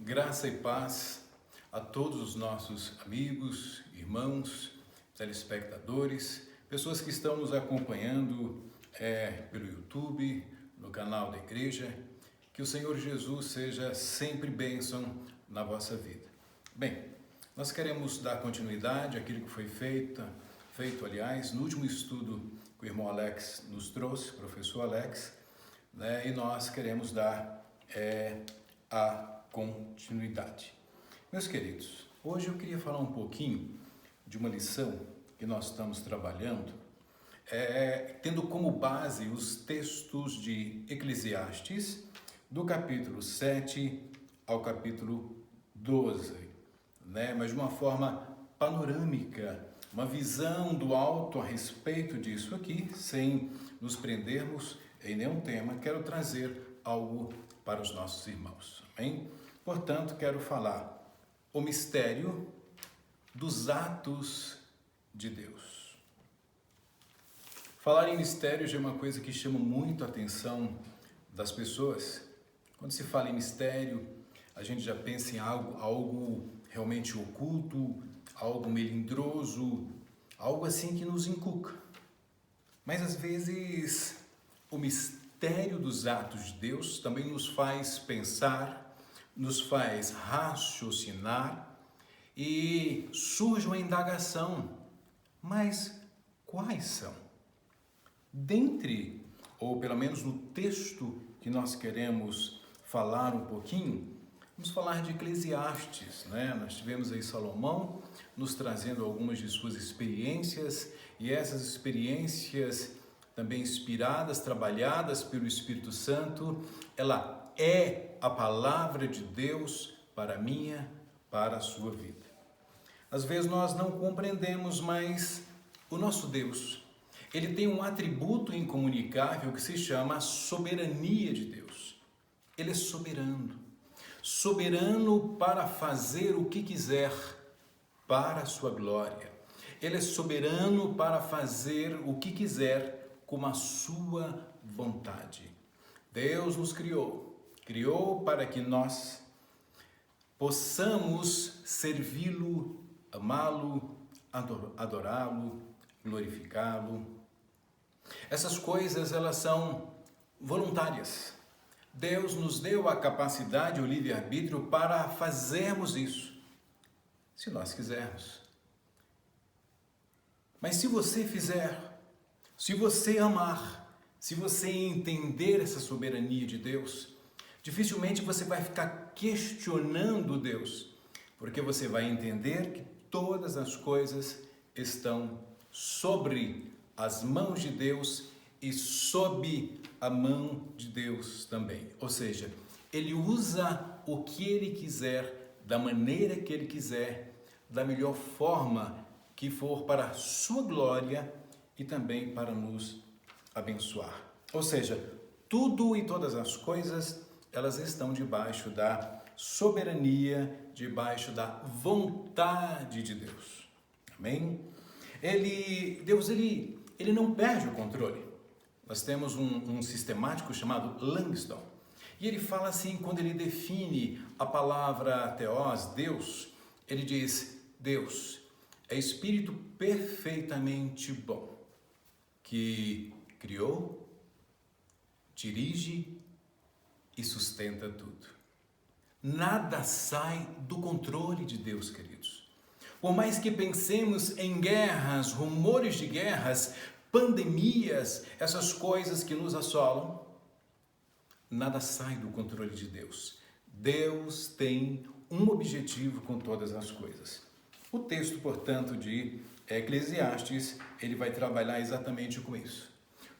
Graça e paz a todos os nossos amigos, irmãos, telespectadores, pessoas que estão nos acompanhando pelo YouTube, no canal da igreja. Que o Senhor Jesus seja sempre bênção na vossa vida. Bem, nós queremos dar continuidade àquilo que foi feito, aliás, no último estudo que o irmão Alex nos trouxe, professor Alex, e nós queremos dar a continuidade. Meus queridos, hoje eu queria falar um pouquinho de uma lição que nós estamos trabalhando, tendo como base os textos de Eclesiastes, do capítulo 7 ao capítulo 12, mas de uma forma panorâmica, uma visão do alto a respeito disso aqui, sem nos prendermos em nenhum tema. Quero trazer algo para os nossos irmãos, amém? Portanto, quero falar o mistério dos atos de Deus. Falar em mistério já é uma coisa que chama muito a atenção das pessoas. Quando se fala em mistério, a gente já pensa em algo realmente oculto, algo melindroso, algo assim que nos encuca. Mas às vezes o mistério dos atos de Deus também nos faz pensar, nos faz raciocinar e surge uma indagação. Mas quais são? Dentre, ou pelo menos no texto que nós queremos falar um pouquinho, vamos falar de Eclesiastes, Nós tivemos aí Salomão nos trazendo algumas de suas experiências, e essas experiências também inspiradas, trabalhadas pelo Espírito Santo, ela é a palavra de Deus para a minha, para a sua vida. Às vezes nós não compreendemos, mas o nosso Deus, ele tem um atributo incomunicável que se chama a soberania de Deus. Ele é soberano. Soberano para fazer o que quiser para a sua glória. Ele é soberano para fazer o que quiser com a sua vontade. Deus nos criou para que nós possamos servi-lo, amá-lo, adorá-lo, glorificá-lo. Essas coisas, elas são voluntárias. Deus nos deu a capacidade, o livre-arbítrio para fazermos isso, se nós quisermos. Mas se você fizer, se você amar, se você entender essa soberania de Deus, dificilmente você vai ficar questionando Deus, porque você vai entender que todas as coisas estão sobre as mãos de Deus e sob a mão de Deus também. Ou seja, Ele usa o que Ele quiser, da maneira que Ele quiser, da melhor forma que for para a sua glória e também para nos abençoar. Ou seja, tudo e todas as coisas, elas estão debaixo da soberania, debaixo da vontade de Deus. Amém? Deus não perde o controle. Nós temos um sistemático chamado Langston. E ele fala assim, quando ele define a palavra Theos, Deus, ele diz, Deus é espírito perfeitamente bom, que criou, dirige e sustenta tudo. Nada sai do controle de Deus, queridos. Por mais que pensemos em guerras, rumores de guerras, pandemias, essas coisas que nos assolam, nada sai do controle de Deus. Deus tem um objetivo com todas as coisas. O texto, portanto, de Eclesiastes, ele vai trabalhar exatamente com isso.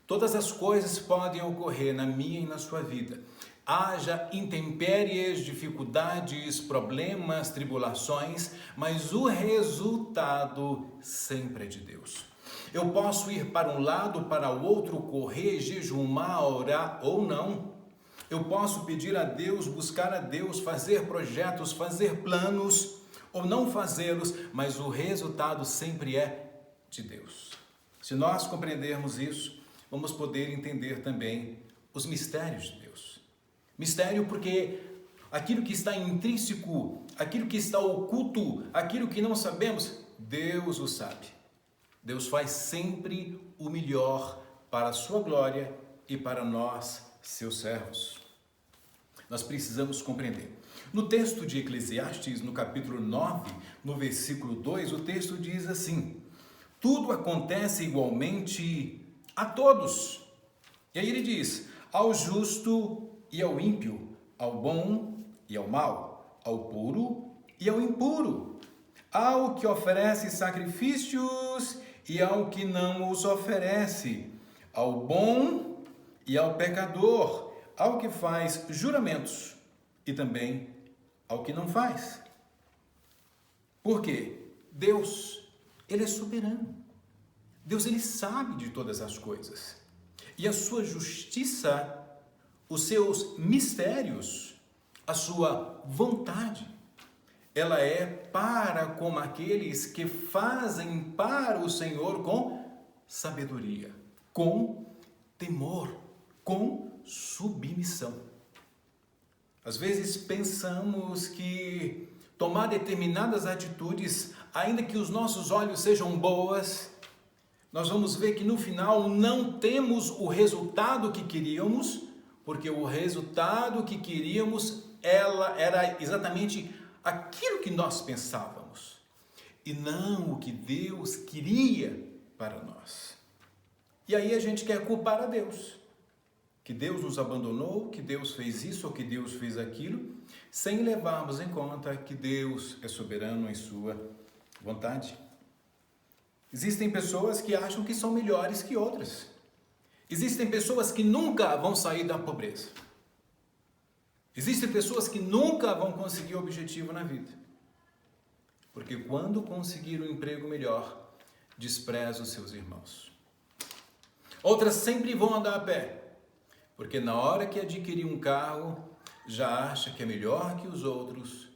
Todas as coisas podem ocorrer na minha e na sua vida. Haja intempéries, dificuldades, problemas, tribulações, mas o resultado sempre é de Deus. Eu posso ir para um lado, para o outro, correr, jejumar, orar ou não. Eu posso pedir a Deus, buscar a Deus, fazer projetos, fazer planos ou não fazê-los, mas o resultado sempre é de Deus. Se nós compreendermos isso, vamos poder entender também os mistérios de Deus. Mistério porque aquilo que está intrínseco, aquilo que está oculto, aquilo que não sabemos, Deus o sabe. Deus faz sempre o melhor para a sua glória e para nós, seus servos. Nós precisamos compreender. No texto de Eclesiastes, no capítulo 9, no versículo 2, o texto diz assim: tudo acontece igualmente a todos. E aí ele diz: ao justo e ao ímpio, ao bom e ao mau, ao puro e ao impuro, ao que oferece sacrifícios e ao que não os oferece, ao bom e ao pecador, ao que faz juramentos e também ao que não faz. Por quê? Deus, Ele é soberano. Deus, Ele sabe de todas as coisas. E a sua justiça, os seus mistérios, a sua vontade, ela é para com aqueles que fazem para o Senhor com sabedoria, com temor, com submissão. Às vezes pensamos que tomar determinadas atitudes, ainda que os nossos olhos sejam boas, nós vamos ver que no final não temos o resultado que queríamos, porque o resultado que queríamos era exatamente aquilo que nós pensávamos e não o que Deus queria para nós. E aí a gente quer culpar a Deus, que Deus nos abandonou, que Deus fez isso ou que Deus fez aquilo, sem levarmos em conta que Deus é soberano em sua vontade. Existem pessoas que acham que são melhores que outras. Existem pessoas que nunca vão sair da pobreza. Existem pessoas que nunca vão conseguir o objetivo na vida. Porque quando conseguir um emprego melhor, despreza os seus irmãos. Outras sempre vão andar a pé. Porque na hora que adquirir um carro, já acha que é melhor que os outros,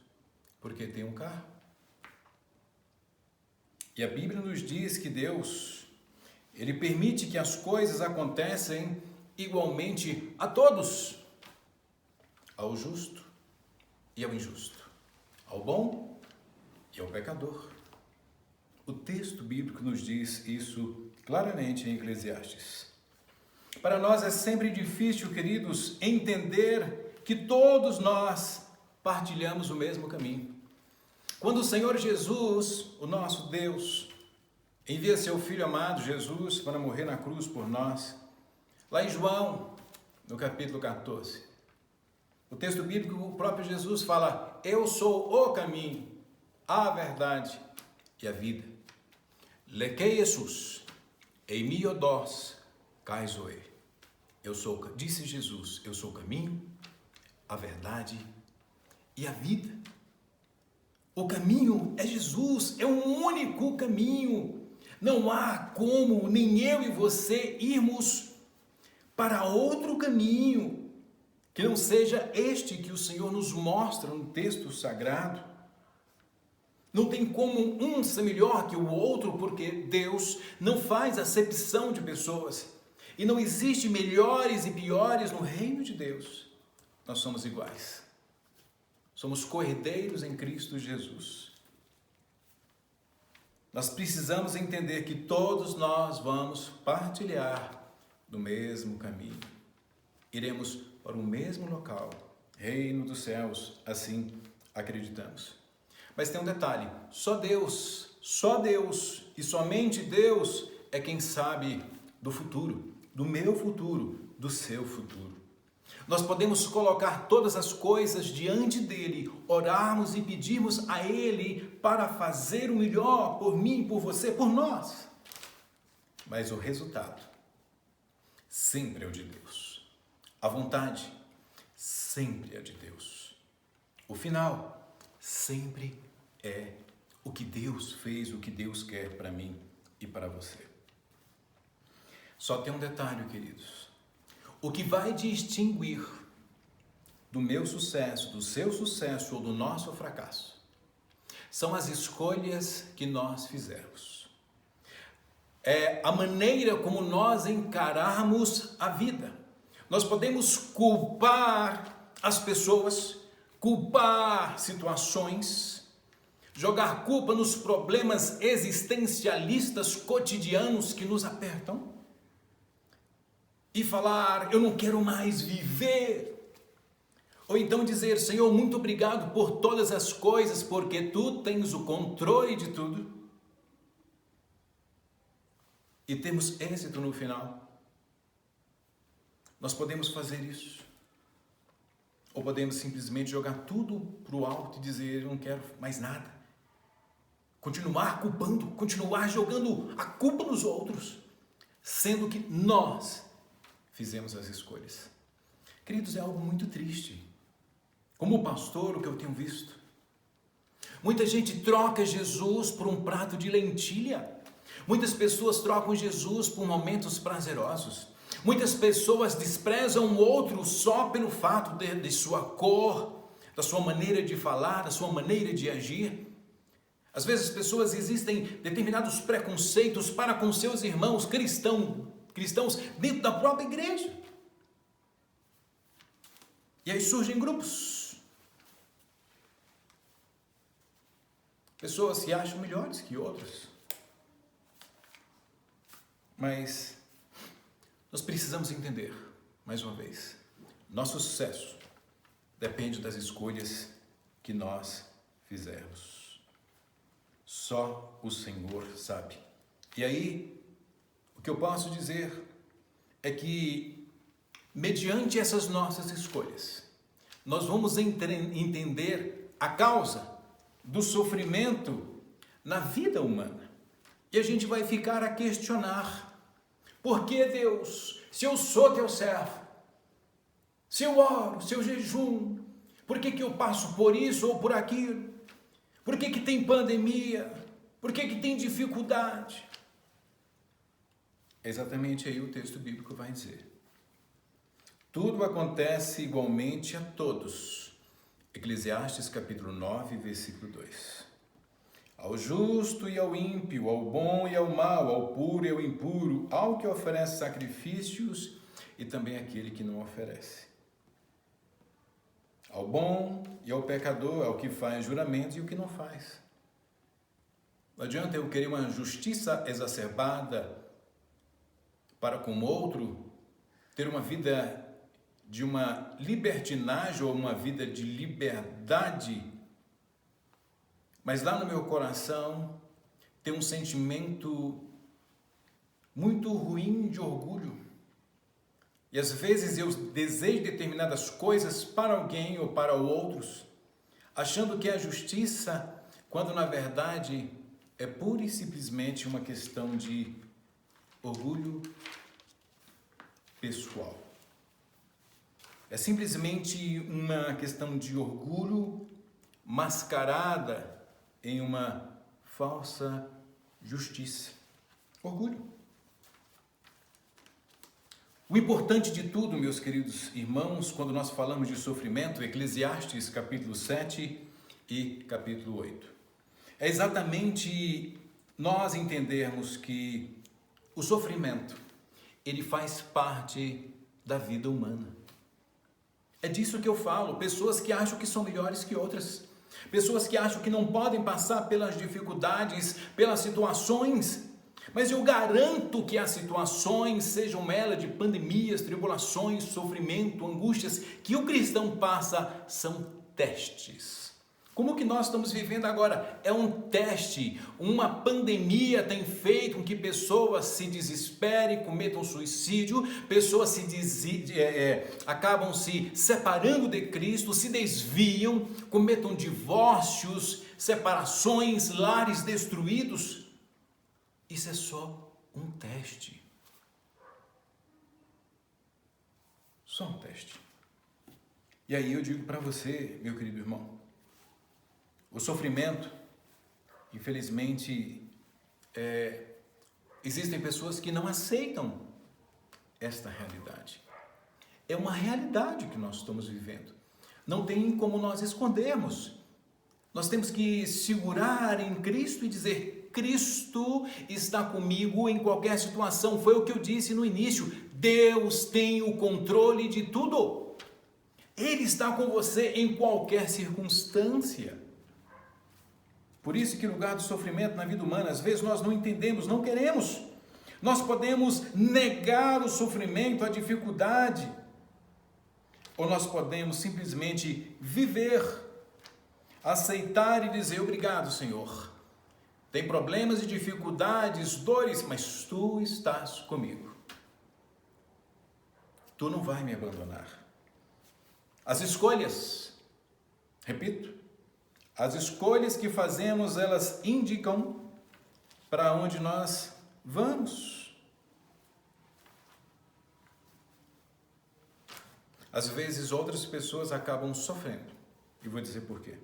porque tem um carro. E a Bíblia nos diz que Deus, Ele permite que as coisas aconteçam igualmente a todos, ao justo e ao injusto, ao bom e ao pecador. O texto bíblico nos diz isso claramente em Eclesiastes. Para nós é sempre difícil, queridos, entender que todos nós partilhamos o mesmo caminho. Quando o Senhor Jesus, o nosso Deus, envia seu Filho amado Jesus para morrer na cruz por nós, lá em João, no capítulo 14, o texto bíblico, o próprio Jesus fala: eu sou o caminho, a verdade e a vida. Leque Jesus, eimi odos, kai zoe. Disse Jesus, eu sou o caminho, a verdade e a vida. O caminho é Jesus, é um único caminho. Não há como nem eu e você irmos para outro caminho que não seja este que o Senhor nos mostra no texto sagrado. Não tem como um ser melhor que o outro, porque Deus não faz acepção de pessoas. E não existe melhores e piores no reino de Deus. Nós somos iguais. Somos co-herdeiros em Cristo Jesus. Nós precisamos entender que todos nós vamos partilhar do mesmo caminho. Iremos para o mesmo local, reino dos céus, assim acreditamos. Mas tem um detalhe, só Deus e somente Deus é quem sabe do futuro, do meu futuro, do seu futuro. Nós podemos colocar todas as coisas diante dele, orarmos e pedirmos a ele para fazer o melhor por mim, por você, por nós. Mas o resultado sempre é o de Deus. A vontade sempre é de Deus. O final sempre é o que Deus fez, o que Deus quer para mim e para você. Só tem um detalhe, queridos. O que vai distinguir do meu sucesso, do seu sucesso ou do nosso fracasso são as escolhas que nós fizemos. É a maneira como nós encararmos a vida. Nós podemos culpar as pessoas, culpar situações, jogar culpa nos problemas existencialistas cotidianos que nos apertam e falar, eu não quero mais viver. Ou então dizer, Senhor, muito obrigado por todas as coisas, porque Tu tens o controle de tudo. E temos êxito no final. Nós podemos fazer isso. Ou podemos simplesmente jogar tudo para o alto e dizer, eu não quero mais nada. Continuar culpando, continuar jogando a culpa nos outros, sendo que nós fizemos as escolhas. Queridos, é algo muito triste. Como pastor, o que eu tenho visto. Muita gente troca Jesus por um prato de lentilha. Muitas pessoas trocam Jesus por momentos prazerosos. Muitas pessoas desprezam o outro só pelo fato de sua cor, da sua maneira de falar, da sua maneira de agir. Às vezes existem determinados preconceitos para com seus irmãos cristãos dentro da própria igreja. E aí surgem grupos. Pessoas se acham melhores que outras. Mas nós precisamos entender, mais uma vez, nosso sucesso depende das escolhas que nós fizermos. Só o Senhor sabe. E aí, o que eu posso dizer é que, mediante essas nossas escolhas, nós vamos entender a causa do sofrimento na vida humana. E a gente vai ficar a questionar, por que Deus, se eu sou teu servo, se eu oro, se eu jejum, por que eu passo por isso ou por aquilo? Por que tem pandemia? Por que tem dificuldade? É exatamente aí o texto bíblico vai dizer. Tudo acontece igualmente a todos. Eclesiastes capítulo 9, versículo 2. Ao justo e ao ímpio, ao bom e ao mau, ao puro e ao impuro, ao que oferece sacrifícios e também àquele que não oferece. Ao bom e ao pecador, ao que faz juramentos e o que não faz. Não adianta eu querer uma justiça exacerbada para com o outro, ter uma vida de uma libertinagem ou uma vida de liberdade, mas lá no meu coração tem um sentimento muito ruim de orgulho. E às vezes eu desejo determinadas coisas para alguém ou para outros, achando que é justiça, quando na verdade é pura e simplesmente uma questão de orgulho pessoal. É simplesmente uma questão de orgulho mascarada em uma falsa justiça. Orgulho. O importante de tudo, meus queridos irmãos, quando nós falamos de sofrimento, Eclesiastes capítulo 7 e capítulo 8, é exatamente nós entendermos que o sofrimento, ele faz parte da vida humana. É disso que eu falo, pessoas que acham que são melhores que outras. Pessoas que acham que não podem passar pelas dificuldades, pelas situações, mas eu garanto que as situações, sejam elas de pandemias, tribulações, sofrimento, angústias, que o cristão passa, são testes. Como que nós estamos vivendo agora? É um teste. Uma pandemia tem feito com que pessoas se desesperem, cometam suicídio, pessoas acabam se separando de Cristo, se desviam, cometam divórcios, separações, lares destruídos. Isso é só um teste. Só um teste. E aí eu digo para você, meu querido irmão, o sofrimento, infelizmente, existem pessoas que não aceitam esta realidade. É uma realidade que nós estamos vivendo. Não tem como nós escondermos. Nós temos que segurar em Cristo e dizer, Cristo está comigo em qualquer situação. Foi o que eu disse no início. Deus tem o controle de tudo. Ele está com você em qualquer circunstância. Por isso que lugar do sofrimento na vida humana, às vezes nós não entendemos, não queremos. Nós podemos negar o sofrimento, a dificuldade, ou nós podemos simplesmente viver, aceitar e dizer obrigado, Senhor. Tem problemas e dificuldades, dores, mas Tu estás comigo. Tu não vai me abandonar. As escolhas, repito, as escolhas que fazemos, elas indicam para onde nós vamos. Às vezes outras pessoas acabam sofrendo. E vou dizer por quê.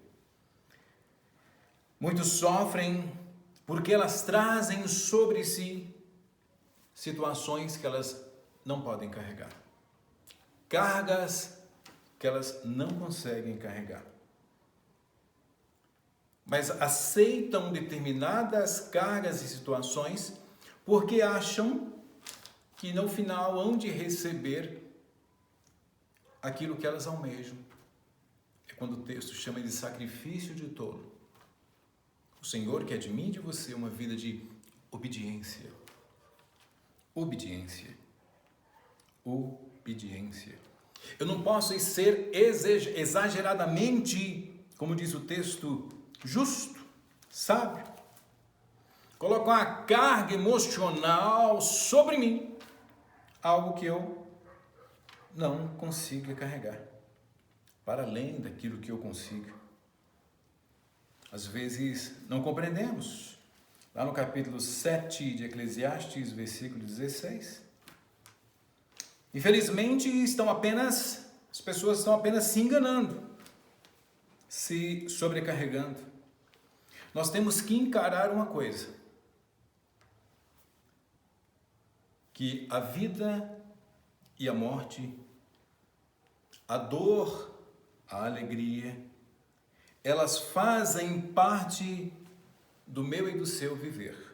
Muitos sofrem porque elas trazem sobre si situações que elas não podem carregar. Cargas que elas não conseguem carregar. Mas aceitam determinadas cargas e situações porque acham que no final hão de receber aquilo que elas almejam. É quando o texto chama de sacrifício de tolo. O Senhor quer de mim e de você uma vida de obediência. Obediência. Obediência. Eu não posso ser exageradamente, como diz o texto, justo, sábio. Colocar uma carga emocional sobre mim, algo que eu não consiga carregar, para além daquilo que eu consigo. Às vezes não compreendemos. Lá no capítulo 7 de Eclesiastes, versículo 16. Infelizmente, as pessoas estão apenas se enganando, se sobrecarregando. Nós temos que encarar uma coisa, que a vida e a morte, a dor, a alegria, elas fazem parte do meu e do seu viver.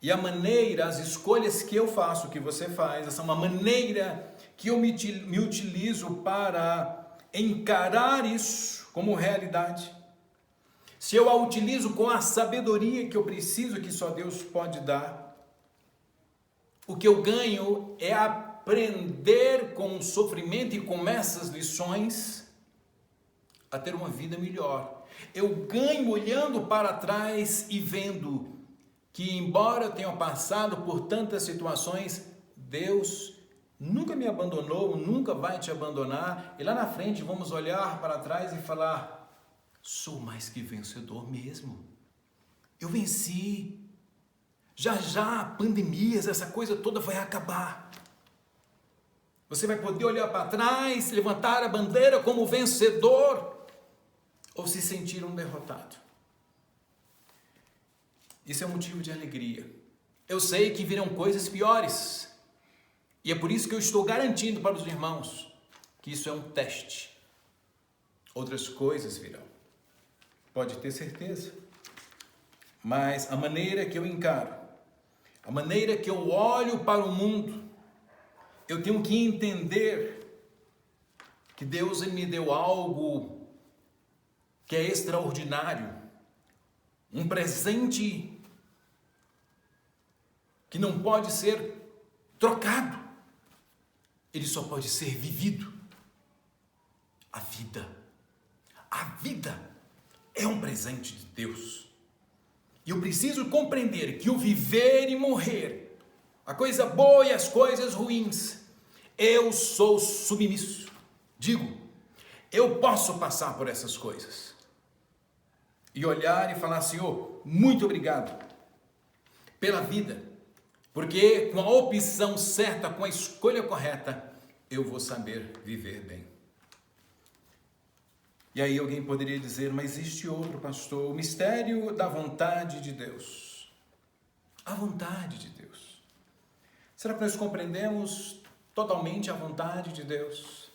E a maneira, as escolhas que eu faço, que você faz, essa é uma maneira que eu me utilizo para encarar isso como realidade. Se eu a utilizo com a sabedoria que eu preciso, que só Deus pode dar, o que eu ganho é aprender com o sofrimento e com essas lições a ter uma vida melhor. Eu ganho olhando para trás e vendo que, embora eu tenha passado por tantas situações, Deus nunca me abandonou, nunca vai te abandonar. E lá na frente vamos olhar para trás e falar: sou mais que vencedor mesmo. Eu venci. Já, pandemias, essa coisa toda vai acabar. Você vai poder olhar para trás, levantar a bandeira como vencedor, ou se sentir um derrotado. Isso é um motivo de alegria. Eu sei que virão coisas piores. E é por isso que eu estou garantindo para os irmãos que isso é um teste. Outras coisas virão. Pode ter certeza. Mas a maneira que eu encaro, a maneira que eu olho para o mundo, eu tenho que entender que Deus me deu algo que é extraordinário. Um presente que não pode ser trocado. Ele só pode ser vivido. A vida. A vida é um presente de Deus. E eu preciso compreender que o viver e morrer, a coisa boa e as coisas ruins, eu sou submisso. Digo, eu posso passar por essas coisas. E olhar e falar: Senhor, muito obrigado pela vida, porque com a opção certa, com a escolha correta, eu vou saber viver bem. E aí alguém poderia dizer: mas existe outro, pastor, o mistério da vontade de Deus. A vontade de Deus. Será que nós compreendemos totalmente a vontade de Deus?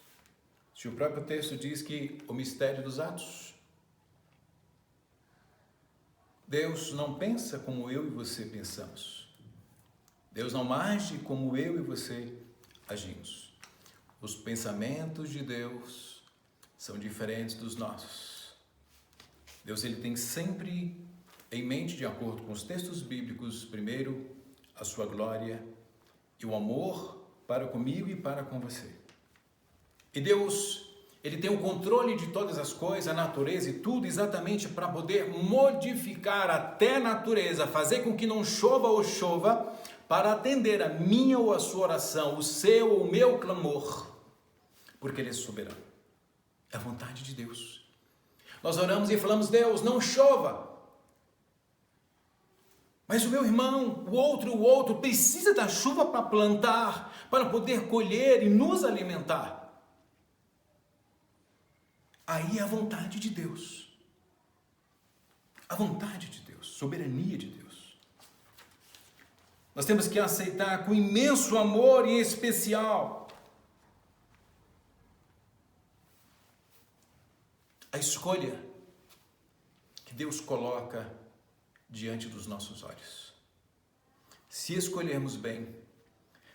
Se o próprio texto diz que o mistério dos atos, Deus não pensa como eu e você pensamos. Deus não age como eu e você agimos. Os pensamentos de Deus, são diferentes dos nossos. Deus ele tem sempre em mente, de acordo com os textos bíblicos, primeiro, a sua glória e o amor para comigo e para com você. E Deus, ele tem o controle de todas as coisas, a natureza e tudo, exatamente para poder modificar até a natureza, fazer com que não chova ou chova, para atender a minha ou a sua oração, o seu ou o meu clamor, porque ele é soberano. É a vontade de Deus. Nós oramos e falamos, Deus, não chova. Mas o meu irmão, o outro precisa da chuva para plantar, para poder colher e nos alimentar. Aí é a vontade de Deus. A vontade de Deus, soberania de Deus. Nós temos que aceitar com imenso amor e especial a escolha que Deus coloca diante dos nossos olhos. Se escolhermos bem,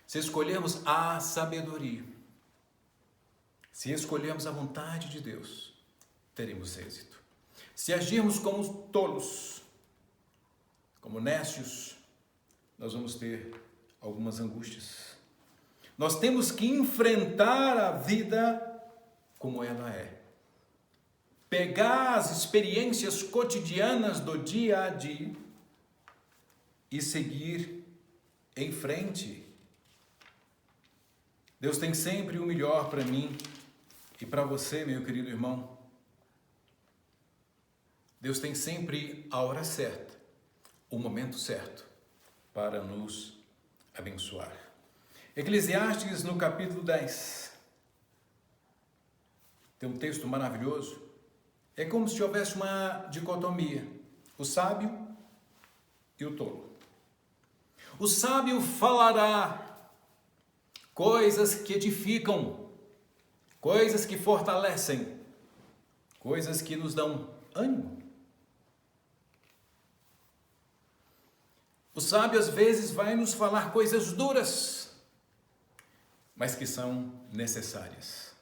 se escolhermos a sabedoria, se escolhermos a vontade de Deus, teremos êxito. Se agirmos como tolos, como nécios, nós vamos ter algumas angústias. Nós temos que enfrentar a vida como ela é. Pegar as experiências cotidianas do dia a dia e seguir em frente. Deus tem sempre o melhor para mim e para você, meu querido irmão. Deus tem sempre a hora certa, o momento certo para nos abençoar. Eclesiastes, no capítulo 10, tem um texto maravilhoso. É como se houvesse uma dicotomia, o sábio e o tolo. O sábio falará coisas que edificam, coisas que fortalecem, coisas que nos dão ânimo. O sábio às vezes vai nos falar coisas duras, mas que são necessárias.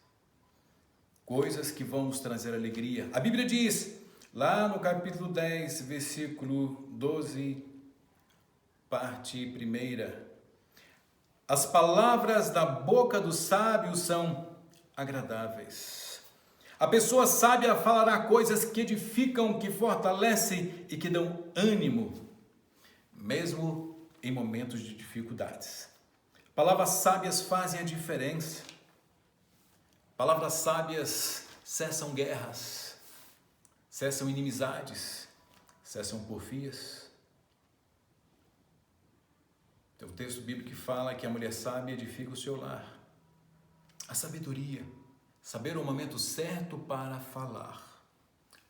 Coisas que vão nos trazer alegria. A Bíblia diz, lá no capítulo 10, versículo 12, parte 1, as palavras da boca do sábio são agradáveis. A pessoa sábia falará coisas que edificam, que fortalecem e que dão ânimo, mesmo em momentos de dificuldades. Palavras sábias fazem a diferença. Palavras sábias cessam guerras, cessam inimizades, cessam porfias. Tem um texto bíblico que fala que a mulher sábia edifica o seu lar. A sabedoria, saber o momento certo para falar,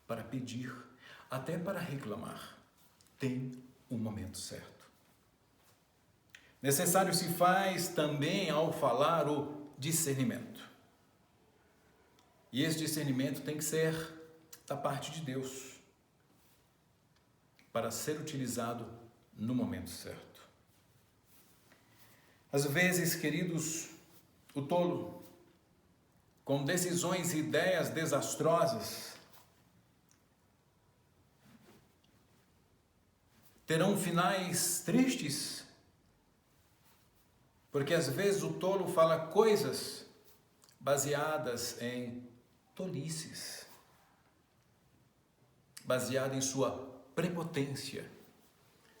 para pedir, até para reclamar, tem um momento certo. Necessário se faz também ao falar o discernimento. E esse discernimento tem que ser da parte de Deus, para ser utilizado no momento certo. Às vezes, queridos, o tolo, com decisões e ideias desastrosas, terão finais tristes, porque às vezes o tolo fala coisas baseadas em tolices, baseadas em sua prepotência,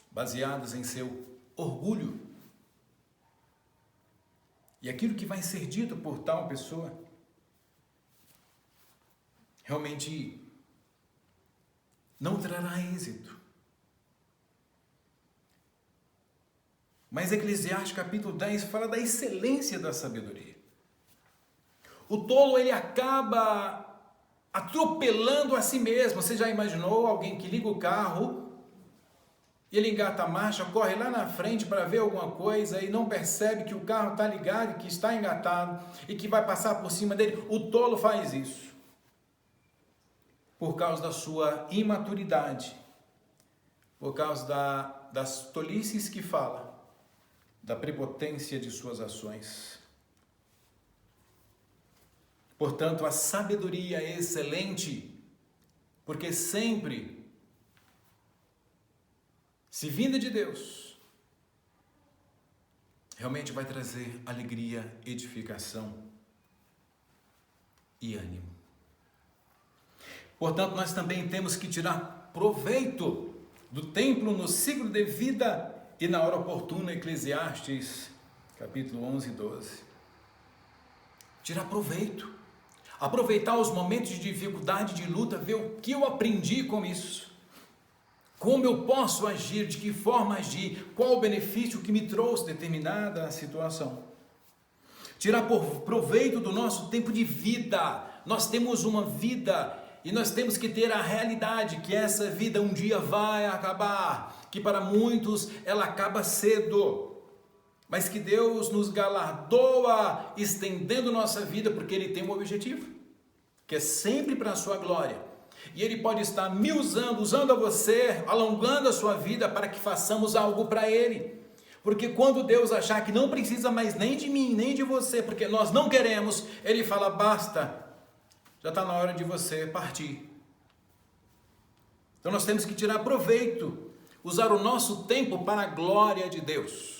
baseadas em seu orgulho. E aquilo que vai ser dito por tal pessoa realmente não trará êxito. Mas Eclesiastes capítulo 10 fala da excelência da sabedoria. O tolo, ele acaba atropelando a si mesmo. Você já imaginou alguém que liga o carro, ele engata a marcha, corre lá na frente para ver alguma coisa e não percebe que o carro está ligado, que está engatado e que vai passar por cima dele? O tolo faz isso por causa da sua imaturidade, por causa das tolices que fala, da prepotência de suas ações. Portanto, a sabedoria é excelente, porque sempre, se vinda de Deus, realmente vai trazer alegria, edificação e ânimo. Portanto, nós também temos que tirar proveito do templo no ciclo de vida e na hora oportuna, Eclesiastes, capítulo 11 e 12. Tirar proveito. Aproveitar os momentos de dificuldade, de luta, ver o que eu aprendi com isso. Como eu posso agir, de que forma agir, qual o benefício que me trouxe determinada situação. Tirar proveito do nosso tempo de vida. Nós temos uma vida e nós temos que ter a realidade que essa vida um dia vai acabar, que para muitos ela acaba cedo. Mas que Deus nos galardoa estendendo nossa vida, porque Ele tem um objetivo, que é sempre para a sua glória. E Ele pode estar me usando a você, alongando a sua vida para que façamos algo para Ele. Porque quando Deus achar que não precisa mais nem de mim, nem de você, porque nós não queremos, Ele fala, basta, já está na hora de você partir. Então nós temos que tirar proveito, usar o nosso tempo para a glória de Deus.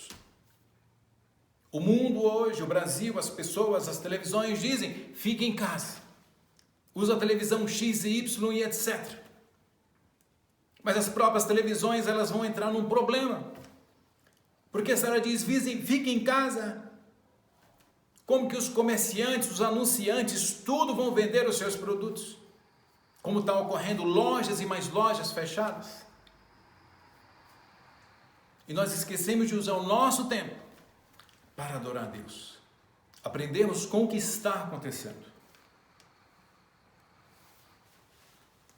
O mundo hoje, o Brasil, as pessoas, as televisões dizem, fique em casa. Usa a televisão X e Y e etc. Mas as próprias televisões, elas vão entrar num problema. Porque se ela diz, fique em casa, como que os comerciantes, os anunciantes, tudo vão vender os seus produtos? Como está ocorrendo lojas e mais lojas fechadas? E nós esquecemos de usar o nosso tempo para adorar a Deus, aprendermos com o que está acontecendo.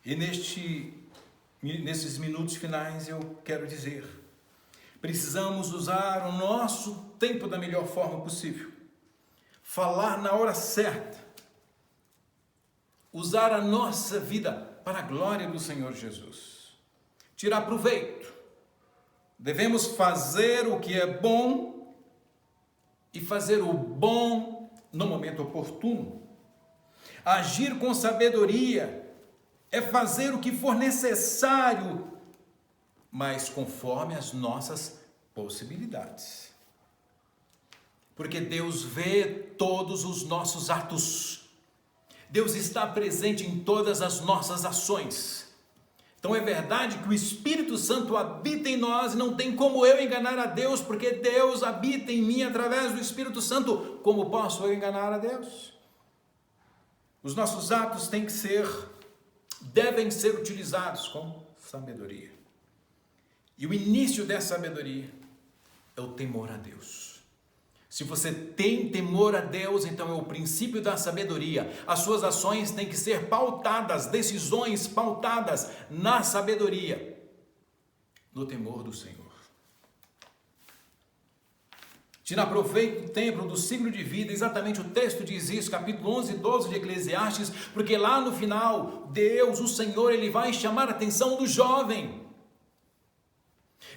E nesses minutos finais eu quero dizer, precisamos usar o nosso tempo da melhor forma possível, falar na hora certa, usar a nossa vida para a glória do Senhor Jesus, tirar proveito. Devemos fazer o que é bom e fazer o bom no momento oportuno. Agir com sabedoria é fazer o que for necessário, mas conforme as nossas possibilidades. Porque Deus vê todos os nossos atos. Deus está presente em todas as nossas ações. Então é verdade que o Espírito Santo habita em nós e não tem como eu enganar a Deus, porque Deus habita em mim através do Espírito Santo. Como posso eu enganar a Deus? Os nossos atos devem ser utilizados com sabedoria. E o início dessa sabedoria é o temor a Deus. Se você tem temor a Deus, então é o princípio da sabedoria. As suas ações têm que ser pautadas, decisões pautadas na sabedoria, no temor do Senhor. Tirar proveito do tempo, do ciclo de vida, exatamente o texto diz isso, capítulo 11 e 12 de Eclesiastes, porque lá no final, Deus, o Senhor, Ele vai chamar a atenção do jovem.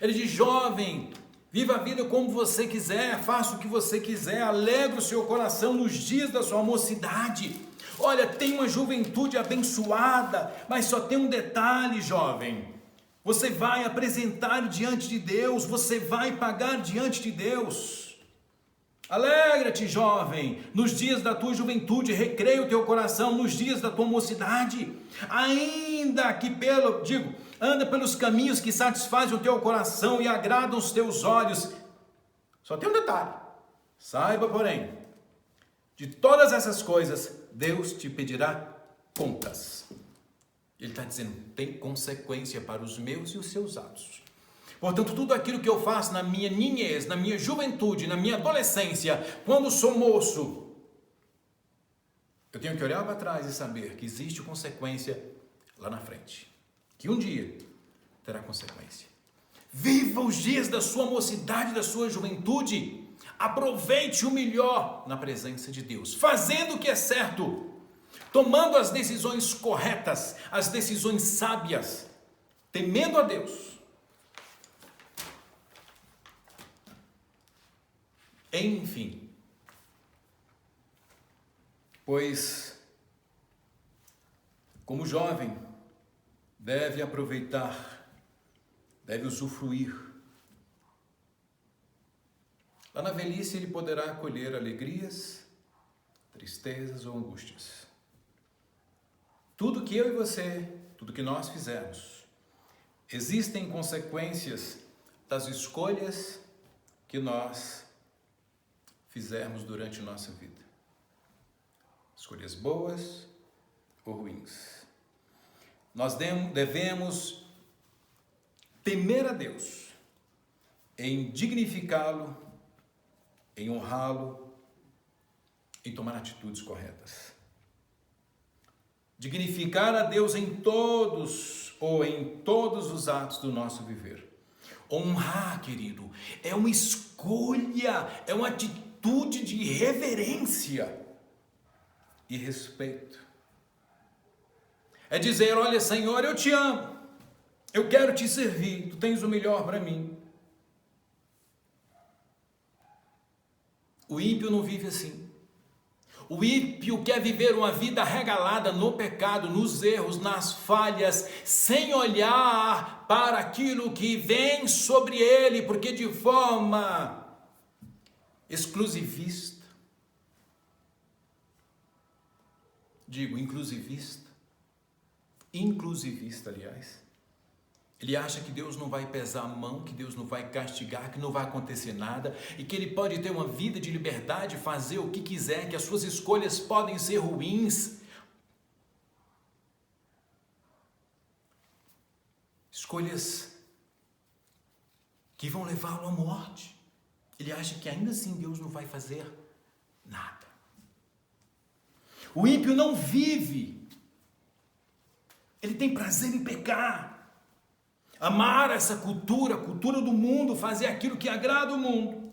Ele diz, jovem, viva a vida como você quiser, faça o que você quiser, alegre o seu coração nos dias da sua mocidade. Olha, tem uma juventude abençoada, mas só tem um detalhe, jovem. Você vai apresentar diante de Deus, você vai pagar diante de Deus. Alegra-te, jovem, nos dias da tua juventude, recreia o teu coração nos dias da tua mocidade. Ainda que anda pelos caminhos que satisfazem o teu coração e agradam os teus olhos. Só tem um detalhe. Saiba, porém, de todas essas coisas, Deus te pedirá contas. Ele está dizendo, tem consequência para os meus e os seus atos. Portanto, tudo aquilo que eu faço na minha niñez, na minha juventude, na minha adolescência, quando sou moço, eu tenho que olhar para trás e saber que existe consequência lá na frente. Que um dia terá consequência. Viva os dias da sua mocidade, da sua juventude. Aproveite o melhor na presença de Deus, fazendo o que é certo, tomando as decisões corretas, as decisões sábias, temendo a Deus. Enfim, pois como jovem, deve aproveitar, deve usufruir. Lá na velhice ele poderá colher alegrias, tristezas ou angústias. Tudo que eu e você, tudo que nós fizermos, existem consequências das escolhas que nós fizermos durante nossa vida. Escolhas boas ou ruins. Nós devemos temer a Deus, em dignificá-lo, em honrá-lo, em tomar atitudes corretas. Dignificar a Deus em todos os atos do nosso viver. Honrar, querido, é uma escolha, é uma atitude de reverência e respeito. É dizer, olha, Senhor, eu te amo, eu quero te servir, tu tens o melhor para mim. O ímpio não vive assim. O ímpio quer viver uma vida regalada no pecado, nos erros, nas falhas, sem olhar para aquilo que vem sobre ele, porque de forma exclusivista, inclusivista, aliás, ele acha que Deus não vai pesar a mão, que Deus não vai castigar, que não vai acontecer nada e que ele pode ter uma vida de liberdade, fazer o que quiser, que as suas escolhas podem ser ruins. Escolhas que vão levá-lo à morte. Ele acha que ainda assim Deus não vai fazer nada. O ímpio não vive. Ele tem prazer em pecar. Amar essa cultura, a cultura do mundo, fazer aquilo que agrada o mundo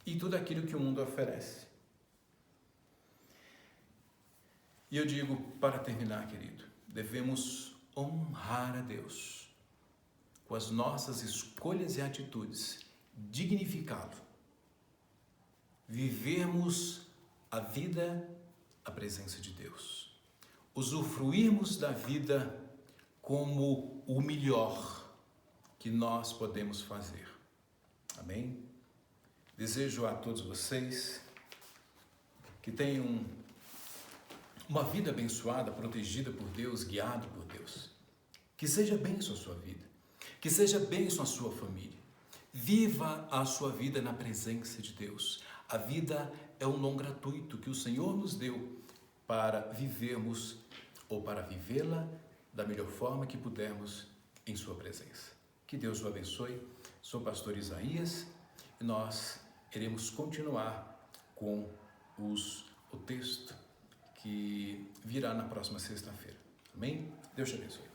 e tudo aquilo que o mundo oferece. E eu digo, para terminar, querido, devemos honrar a Deus com as nossas escolhas e atitudes, dignificá-lo, vivermos a vida, a presença de Deus, usufruirmos da vida como o melhor que nós podemos fazer. Amém? Desejo a todos vocês que tenham uma vida abençoada, protegida por Deus, guiado por Deus. Que seja bênção a sua vida, que seja bênção a sua família. Viva a sua vida na presença de Deus. A vida é um dom gratuito que o Senhor nos deu para vivermos ou para vivê-la da melhor forma que pudermos em sua presença. Que Deus o abençoe. Sou o pastor Isaías e nós iremos continuar com o texto que virá na próxima sexta-feira. Amém? Deus te abençoe.